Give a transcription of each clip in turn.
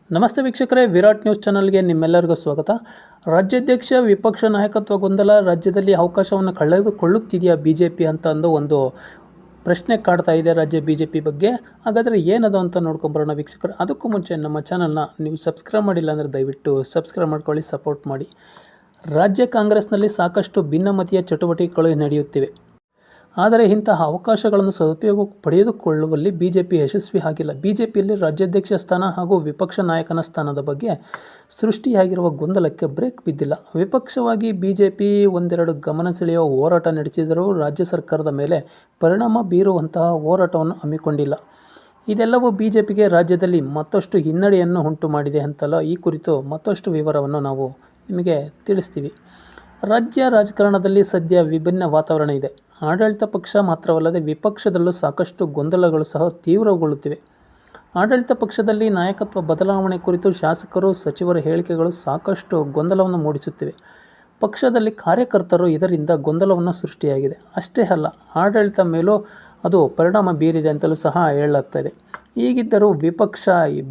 ನಮಸ್ತೆ ವೀಕ್ಷಕರೇ, ವಿರಾಟ್ ನ್ಯೂಸ್ ಚಾನಲ್ಗೆ ನಿಮ್ಮೆಲ್ಲರಿಗೂ ಸ್ವಾಗತ. ರಾಜ್ಯಾಧ್ಯಕ್ಷ ವಿಪಕ್ಷ ನಾಯಕತ್ವ ಗೊಂದಲ ರಾಜ್ಯದಲ್ಲಿ ಅವಕಾಶವನ್ನು ಕಳೆದುಕೊಳ್ಳುತ್ತಿದೆಯಾ ಬಿಜೆಪಿ ಅಂತ ಒಂದು ಪ್ರಶ್ನೆ ಕಾಡ್ತಾ ಇದೆ ರಾಜ್ಯ ಬಿಜೆಪಿ ಬಗ್ಗೆ. ಹಾಗಾದರೆ ಏನದು ಅಂತ ನೋಡ್ಕೊಂಬರೋಣ ವೀಕ್ಷಕರು. ಅದಕ್ಕೂ ಮುಂಚೆ ನಮ್ಮ ಚಾನಲ್ನ ನೀವು ಸಬ್ಸ್ಕ್ರೈಬ್ ಮಾಡಿಲ್ಲ ಅಂದರೆ ದಯವಿಟ್ಟು ಸಬ್ಸ್ಕ್ರೈಬ್ ಮಾಡ್ಕೊಳ್ಳಿ, ಸಪೋರ್ಟ್ ಮಾಡಿ. ರಾಜ್ಯ ಕಾಂಗ್ರೆಸ್ನಲ್ಲಿ ಸಾಕಷ್ಟು ಭಿನ್ನಮತೀಯ ಚಟುವಟಿಕೆಗಳು ನಡೆಯುತ್ತಿವೆ. ಆದರೆ ಇಂತಹ ಅವಕಾಶಗಳನ್ನು ಸದುಪಯೋಗ ಪಡೆದುಕೊಳ್ಳುವಲ್ಲಿ ಬಿಜೆಪಿ ಯಶಸ್ವಿ ಆಗಿಲ್ಲ. ಬಿಜೆಪಿಯಲ್ಲಿ ರಾಜ್ಯಾಧ್ಯಕ್ಷ ಸ್ಥಾನ ಹಾಗೂ ವಿಪಕ್ಷ ನಾಯಕನ ಸ್ಥಾನದ ಬಗ್ಗೆ ಸೃಷ್ಟಿಯಾಗಿರುವ ಗೊಂದಲಕ್ಕೆ ಬ್ರೇಕ್ ಬಿದ್ದಿಲ್ಲ. ವಿಪಕ್ಷವಾಗಿ ಬಿಜೆಪಿ ಒಂದೆರಡು ಗಮನ ಸೆಳೆಯುವ ಹೋರಾಟ ನಡೆಸಿದರೂ ರಾಜ್ಯ ಸರ್ಕಾರದ ಮೇಲೆ ಪರಿಣಾಮ ಬೀರುವಂತಹ ಹೋರಾಟವನ್ನು ಹಮ್ಮಿಕೊಂಡಿಲ್ಲ. ಇದೆಲ್ಲವೂ ಬಿಜೆಪಿಗೆ ರಾಜ್ಯದಲ್ಲಿ ಮತ್ತಷ್ಟು ಹಿನ್ನಡೆಯನ್ನು ಉಂಟು ಮಾಡಿದೆ ಅಂತಲ್ಲ. ಈ ಕುರಿತು ಮತ್ತಷ್ಟು ವಿವರವನ್ನು ನಾವು ನಿಮಗೆ ತಿಳಿಸ್ತೀವಿ. ರಾಜ್ಯ ರಾಜಕಾರಣದಲ್ಲಿ ಸದ್ಯ ವಿಭಿನ್ನ ವಾತಾವರಣ ಇದೆ. ಆಡಳಿತ ಪಕ್ಷ ಮಾತ್ರವಲ್ಲದೆ ವಿಪಕ್ಷದಲ್ಲೂ ಸಾಕಷ್ಟು ಗೊಂದಲಗಳು ಸಹ ತೀವ್ರಗೊಳ್ಳುತ್ತಿವೆ. ಆಡಳಿತ ಪಕ್ಷದಲ್ಲಿ ನಾಯಕತ್ವ ಬದಲಾವಣೆ ಕುರಿತು ಶಾಸಕರು, ಸಚಿವರ ಹೇಳಿಕೆಗಳು ಸಾಕಷ್ಟು ಗೊಂದಲವನ್ನು ಮೂಡಿಸುತ್ತಿವೆ. ಪಕ್ಷದಲ್ಲಿ ಕಾರ್ಯಕರ್ತರು ಇದರಿಂದ ಗೊಂದಲವನ್ನು ಸೃಷ್ಟಿಯಾಗಿದೆ. ಅಷ್ಟೇ ಅಲ್ಲ, ಆಡಳಿತ ಮೇಲೂ ಅದು ಪರಿಣಾಮ ಬೀರಿದೆ ಅಂತಲೂ ಸಹ ಹೇಳಲಾಗ್ತಾ ಇದೆ. ಹೀಗಿದ್ದರೂ ವಿಪಕ್ಷ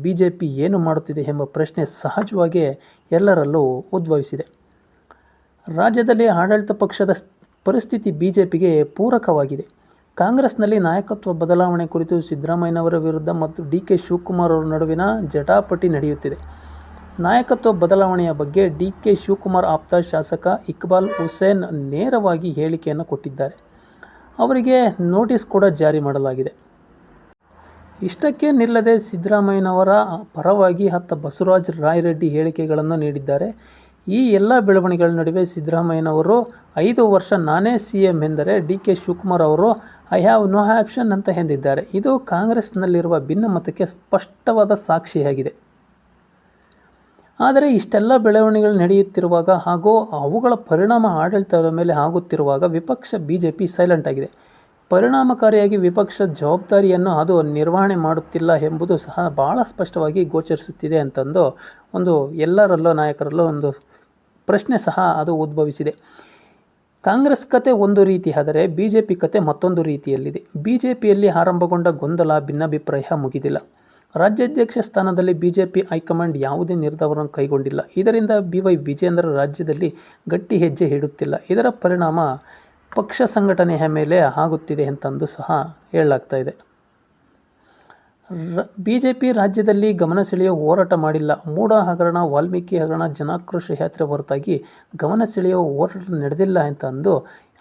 ಬಿಜೆಪಿ ಏನು ಮಾಡುತ್ತಿದೆ ಎಂಬ ಪ್ರಶ್ನೆ ಸಹಜವಾಗಿ ಎಲ್ಲರಲ್ಲೂ ಉದ್ಭವಿಸಿದೆ. ರಾಜ್ಯದಲ್ಲಿ ಆಡಳಿತ ಪಕ್ಷದ ಪರಿಸ್ಥಿತಿ ಬಿಜೆಪಿಗೆ ಪೂರಕವಾಗಿದೆ. ಕಾಂಗ್ರೆಸ್ನಲ್ಲಿ ನಾಯಕತ್ವ ಬದಲಾವಣೆ ಕುರಿತು ಸಿದ್ದರಾಮಯ್ಯನವರ ವಿರುದ್ಧ ಮತ್ತು ಡಿ.ಕೆ. ಶಿವಕುಮಾರ್ ಅವರ ನಡುವಿನ ಜಟಾಪಟಿ ನಡೆಯುತ್ತಿದೆ. ನಾಯಕತ್ವ ಬದಲಾವಣೆಯ ಬಗ್ಗೆ ಡಿ.ಕೆ. ಶಿವಕುಮಾರ್ ಆಪ್ತ ಶಾಸಕ ಇಕ್ಬಾಲ್ ಹುಸೇನ್ ನೇರವಾಗಿ ಹೇಳಿಕೆಯನ್ನು ಕೊಟ್ಟಿದ್ದಾರೆ. ಅವರಿಗೆ ನೋಟಿಸ್ ಕೂಡ ಜಾರಿ ಮಾಡಲಾಗಿದೆ. ಇಷ್ಟಕ್ಕೆ ನಿಲ್ಲದೆ ಸಿದ್ದರಾಮಯ್ಯನವರ ಪರವಾಗಿ ಬಸವರಾಜ ರಾಯರೆಡ್ಡಿ ಹೇಳಿಕೆಗಳನ್ನು ನೀಡಿದ್ದಾರೆ. ಈ ಎಲ್ಲ ಬೆಳವಣಿಗೆಗಳ ನಡುವೆ ಸಿದ್ದರಾಮಯ್ಯನವರು 5 ವರ್ಷ ನಾನೇ CM ಎಂದರೆ ಡಿ.ಕೆ. ಶಿವಕುಮಾರ್ ಅವರು ಐ ಹ್ಯಾವ್ ನೋ ಆಪ್ಷನ್ ಅಂತ ಎಂದಿದ್ದಾರೆ. ಇದು ಕಾಂಗ್ರೆಸ್ನಲ್ಲಿರುವ ಭಿನ್ನಮತಕ್ಕೆ ಸ್ಪಷ್ಟವಾದ ಸಾಕ್ಷಿಯಾಗಿದೆ. ಆದರೆ ಇಷ್ಟೆಲ್ಲ ಬೆಳವಣಿಗೆಗಳು ನಡೆಯುತ್ತಿರುವಾಗ ಹಾಗೂ ಅವುಗಳ ಪರಿಣಾಮ ಆಡಳಿತದ ಮೇಲೆ ಆಗುತ್ತಿರುವಾಗ ವಿಪಕ್ಷ ಬಿಜೆಪಿ ಸೈಲೆಂಟ್ ಆಗಿದೆ. ಪರಿಣಾಮಕಾರಿಯಾಗಿ ವಿಪಕ್ಷ ಜವಾಬ್ದಾರಿಯನ್ನು ಅದು ನಿರ್ವಹಣೆ ಮಾಡುತ್ತಿಲ್ಲ ಎಂಬುದು ಸಹ ಬಹಳ ಸ್ಪಷ್ಟವಾಗಿ ಗೋಚರಿಸುತ್ತಿದೆ ಅಂತಂದು ಎಲ್ಲರಲ್ಲೂ ನಾಯಕರಲ್ಲೂ ಪ್ರಶ್ನೆ ಸಹ ಅದು ಉದ್ಭವಿಸಿದೆ. ಕಾಂಗ್ರೆಸ್ ಕತೆ ಒಂದು ರೀತಿ ಆದರೆ ಬಿಜೆಪಿ ಕತೆ ಮತ್ತೊಂದು ರೀತಿಯಲ್ಲಿದೆ. ಬಿಜೆಪಿಯಲ್ಲಿ ಆರಂಭಗೊಂಡ ಗೊಂದಲ, ಭಿನ್ನಾಭಿಪ್ರಾಯ ಮುಗಿದಿಲ್ಲ. ರಾಜ್ಯಾಧ್ಯಕ್ಷ ಸ್ಥಾನದಲ್ಲಿ ಬಿಜೆಪಿ ಹೈಕಮಾಂಡ್ ಯಾವುದೇ ನಿರ್ಧಾರವನ್ನು ಕೈಗೊಂಡಿಲ್ಲ. ಇದರಿಂದ BY ವಿಜೇಂದ್ರ ರಾಜ್ಯದಲ್ಲಿ ಗಟ್ಟಿ ಹೆಜ್ಜೆ ಇಡುತ್ತಿಲ್ಲ. ಇದರ ಪರಿಣಾಮ ಪಕ್ಷ ಸಂಘಟನೆಯ ಮೇಲೆ ಆಗುತ್ತಿದೆ ಅಂತಂದು ಸಹ ಹೇಳಲಾಗ್ತಾ ಇದೆ. ಬಿಜೆಪಿ ರಾಜ್ಯದಲ್ಲಿ ಗಮನ ಸೆಳೆಯುವ ಹೋರಾಟ ಮಾಡಿಲ್ಲ. ಮೂಡ ಹಗರಣ, ವಾಲ್ಮೀಕಿ ಹಗರಣ, ಜನಾಕ್ರೋಶ ಯಾತ್ರೆ ಹೊರತಾಗಿ ಗಮನ ಸೆಳೆಯುವ ಹೋರಾಟ ನಡೆದಿಲ್ಲ ಅಂತಂದು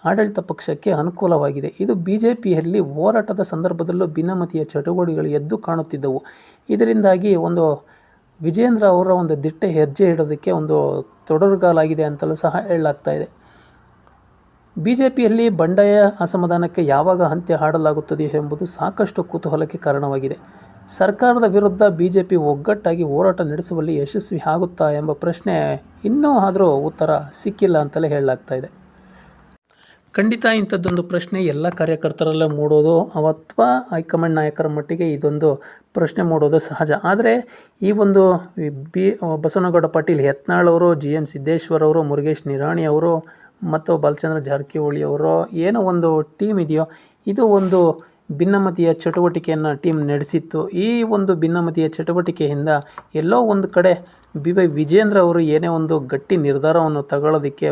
ಆಡಳಿತ ಪಕ್ಷಕ್ಕೆ ಅನುಕೂಲವಾಗಿದೆ. ಇದು ಬಿಜೆಪಿಯಲ್ಲಿ ಹೋರಾಟದ ಸಂದರ್ಭದಲ್ಲೂ ಭಿನ್ನಮತೀಯ ಚಟುವಟಿಕೆಗಳು ಎದ್ದು ಕಾಣುತ್ತಿದ್ದವು. ಇದರಿಂದಾಗಿ ವಿಜೇಂದ್ರ ಅವರ ದಿಟ್ಟ ಹೆಜ್ಜೆ ಇಡೋದಕ್ಕೆ ತೊಡರುಗಾಲಾಗಿದೆ ಅಂತಲೂ ಸಹ ಹೇಳಲಾಗ್ತಾ ಇದೆ. ಬಿಜೆಪಿಯಲ್ಲಿ ಬಂಡಾಯ ಅಸಮಾಧಾನಕ್ಕೆ ಯಾವಾಗ ಅಂತ್ಯ ಹಾಡಲಾಗುತ್ತದೆ ಎಂಬುದು ಸಾಕಷ್ಟು ಕುತೂಹಲಕ್ಕೆ ಕಾರಣವಾಗಿದೆ. ಸರ್ಕಾರದ ವಿರುದ್ಧ ಬಿಜೆಪಿ ಒಗ್ಗಟ್ಟಾಗಿ ಹೋರಾಟ ನಡೆಸುವಲ್ಲಿ ಯಶಸ್ವಿ ಆಗುತ್ತಾ ಎಂಬ ಪ್ರಶ್ನೆ ಇನ್ನೂ ಆದರೂ ಉತ್ತರ ಸಿಕ್ಕಿಲ್ಲ ಅಂತಲೇ ಹೇಳಲಾಗ್ತಾ ಇದೆ. ಖಂಡಿತ ಇಂಥದ್ದೊಂದು ಪ್ರಶ್ನೆ ಎಲ್ಲ ಕಾರ್ಯಕರ್ತರಲ್ಲೇ ಮೂಡೋದು ಅಥವಾ ಹೈಕಮಾಂಡ್ ನಾಯಕರ ಮಟ್ಟಿಗೆ ಇದೊಂದು ಪ್ರಶ್ನೆ ಮೂಡೋದು ಸಹಜ. ಆದರೆ ಈ ಬಸವನಗೌಡ ಪಾಟೀಲ್ ಯತ್ನಾಳ್ ಅವರು, GM ಸಿದ್ದೇಶ್ವರ್ ಅವರು, ಮುರುಗೇಶ್ ನಿರಾಣಿ ಅವರು ಮತ್ತು ಬಾಲಚಂದ್ರ ಜಾರಕಿಹೊಳಿ ಅವರು ಏನೋ ಟೀಮ್ ಇದೆಯೋ, ಇದು ಭಿನ್ನಮತೀಯ ಚಟುವಟಿಕೆಯನ್ನು ಟೀಮ್ ನಡೆಸಿತ್ತು. ಈ ಭಿನ್ನಮತೀಯ ಚಟುವಟಿಕೆಯಿಂದ ಎಲ್ಲೋ ಒಂದು ಕಡೆ BY ವಿಜೇಂದ್ರ ಅವರು ಏನೇ ಗಟ್ಟಿ ನಿರ್ಧಾರವನ್ನು ತಗೊಳ್ಳೋದಕ್ಕೆ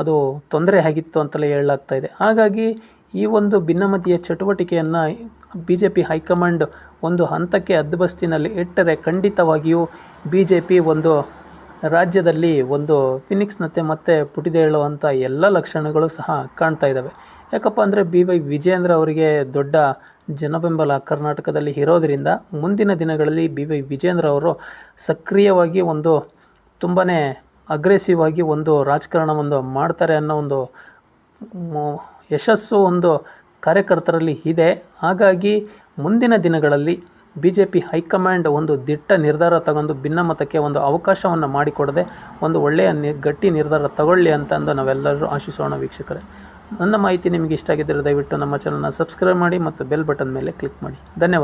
ಅದು ತೊಂದರೆ ಆಗಿತ್ತು ಅಂತಲೇ ಹೇಳಲಾಗ್ತಾ ಇದೆ. ಹಾಗಾಗಿ ಈ ಭಿನ್ನಮತೀಯ ಚಟುವಟಿಕೆಯನ್ನು ಬಿಜೆಪಿ ಹೈಕಮಾಂಡ್ ಹಂತಕ್ಕೆ ಹದ್ದುಬಸ್ತಿನಲ್ಲಿ ಇಟ್ಟರೆ ಖಂಡಿತವಾಗಿಯೂ ಬಿಜೆಪಿ ರಾಜ್ಯದಲ್ಲಿ ಫಿನಿಕ್ಸ್ನಂತೆ ಮತ್ತೆ ಪುಟಿದೇಳುವಂಥ ಎಲ್ಲ ಲಕ್ಷಣಗಳು ಸಹ ಕಾಣ್ತಾ ಇದ್ದಾವೆ. ಯಾಕಪ್ಪ ಅಂದರೆ BY ವಿಜೇಂದ್ರ ಅವರಿಗೆ ದೊಡ್ಡ ಜನಬೆಂಬಲ ಕರ್ನಾಟಕದಲ್ಲಿ ಇರೋದರಿಂದ ಮುಂದಿನ ದಿನಗಳಲ್ಲಿ BY ವಿಜೇಂದ್ರ ಅವರು ಸಕ್ರಿಯವಾಗಿ ತುಂಬಾ ಅಗ್ರೆಸಿವ್ ಆಗಿ ರಾಜಕಾರಣವನ್ನು ಮಾಡ್ತಾರೆ ಅನ್ನೋ ಯಶಸ್ಸು ಕಾರ್ಯಕರ್ತರಲ್ಲಿ ಇದೆ. ಹಾಗಾಗಿ ಮುಂದಿನ ದಿನಗಳಲ್ಲಿ ಬಿಜೆಪಿ ಹೈಕಮಾಂಡ್ ದಿಟ್ಟ ನಿರ್ಧಾರ ತಗೊಂಡು ಭಿನ್ನಮತಕ್ಕೆ ಅವಕಾಶವನ್ನು ಮಾಡಿಕೊಡದೆ ಒಳ್ಳೆಯ ಗಟ್ಟಿ ನಿರ್ಧಾರ ತಗೊಳ್ಳಿ ಅಂತಂದು ನಾವೆಲ್ಲರೂ ಆಶಿಸೋಣ ವೀಕ್ಷಕರೇ. ನನ್ನ ಮಾಹಿತಿ ನಿಮಗೆ ಇಷ್ಟ ಆಗಿದ್ದರೆ ದಯವಿಟ್ಟು ನಮ್ಮ ಚಾನಲ್ನ ಸಬ್ಸ್ಕ್ರೈಬ್ ಮಾಡಿ ಮತ್ತು ಬೆಲ್ ಬಟನ್ ಮೇಲೆ ಕ್ಲಿಕ್ ಮಾಡಿ. ಧನ್ಯವಾದ.